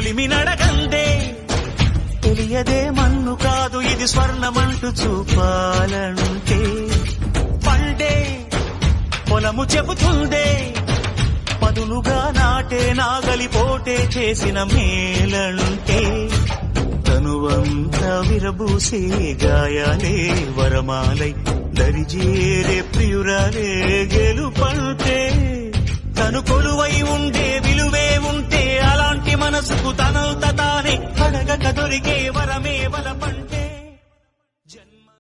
కొలిమి నడగందే తెలియదే మన్ను కాదు ఇది స్వర్ణమంటూ చూపాలంటే పండే పొలము చెబుతుందే పదునుగా నాటే నాగలిపోటే చేసిన మేలంటే తనువంతా విరబూసే గాయాలే వరమాలై దరిజేరే ప్రియురాలే గెలుపంటే తను కొలువై ఉండే విలువే ఉంటే అలాంటి మనసుకు తనంత తానే అడగక దొరికే వరమే వలపంటే